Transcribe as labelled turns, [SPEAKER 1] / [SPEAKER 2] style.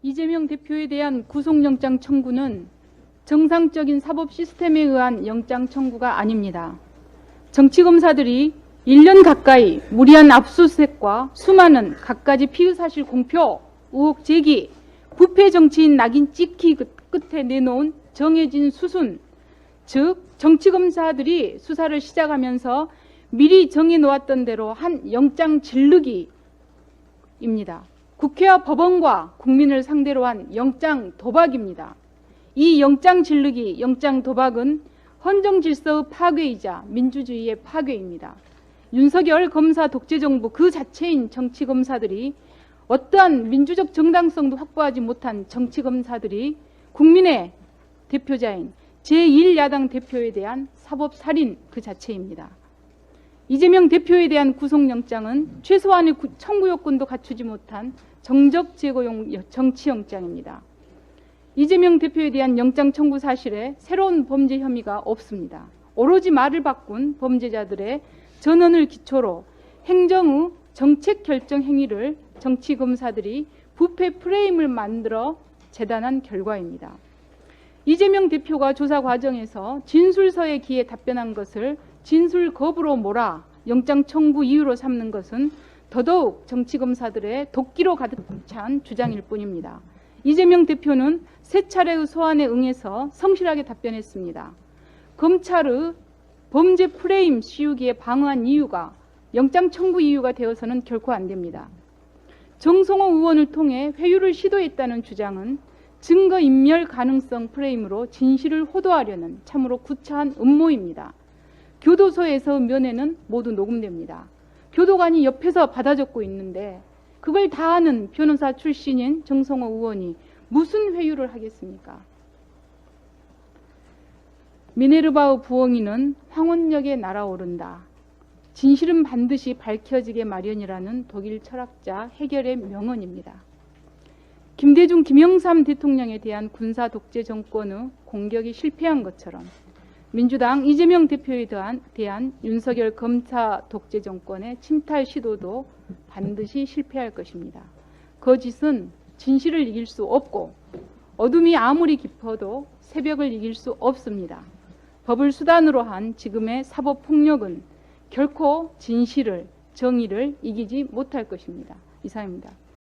[SPEAKER 1] 이재명 대표에 대한 구속영장 청구는 정상적인 사법 시스템에 의한 영장 청구가 아닙니다. 정치검사들이 1년 가까이 무리한 압수수색과 수많은 갖가지 피의사실 공표, 의혹 제기, 부패 정치인 낙인 찍기 끝에 내놓은 정해진 수순, 즉 정치검사들이 수사를 시작하면서 미리 정해놓았던 대로 한 영장 질르기입니다. 국회와 법원과 국민을 상대로 한 영장 도박입니다. 이 영장 질르기, 영장 도박은 헌정 질서의 파괴이자 민주주의의 파괴입니다. 윤석열 검사 독재정부 그 자체인 정치검사들이 어떠한 민주적 정당성도 확보하지 못한 정치검사들이 국민의 대표자인 제1야당 대표에 대한 사법살인 그 자체입니다. 이재명 대표에 대한 구속영장은 최소한의 청구 요건도 갖추지 못한 정적 제거용 정치영장입니다. 이재명 대표에 대한 영장 청구 사실에 새로운 범죄 혐의가 없습니다. 오로지 말을 바꾼 범죄자들의 전언을 기초로 행정의 정책 결정 행위를 정치검사들이 부패 프레임을 만들어 재단한 결과입니다. 이재명 대표가 조사 과정에서 진술서에 기에 답변한 것을 진술 거부로 몰아 영장 청구 이유로 삼는 것은 더더욱 정치검사들의 도끼로 가득 찬 주장일 뿐입니다. 이재명 대표는 세 차례의 소환에 응해서 성실하게 답변했습니다. 검찰의 범죄 프레임 씌우기에 방어한 이유가 영장 청구 이유가 되어서는 결코 안 됩니다. 정성호 의원을 통해 회유를 시도했다는 주장은 증거인멸 가능성 프레임으로 진실을 호도하려는 참으로 구차한 음모입니다. 교도소에서 면회는 모두 녹음됩니다. 교도관이 옆에서 받아 적고 있는데 그걸 다 아는 변호사 출신인 정성호 의원이 무슨 회유를 하겠습니까? 미네르바의 부엉이는 황혼역에 날아오른다. 진실은 반드시 밝혀지게 마련이라는 독일 철학자 헤겔의 명언입니다. 김대중, 김영삼 대통령에 대한 군사 독재 정권의 공격이 실패한 것처럼 민주당 이재명 대표에 대한 윤석열 검사 독재 정권의 침탈 시도도 반드시 실패할 것입니다. 거짓은 진실을 이길 수 없고 어둠이 아무리 깊어도 새벽을 이길 수 없습니다. 법을 수단으로 한 지금의 사법폭력은 결코 진실을, 정의를 이기지 못할 것입니다. 이상입니다.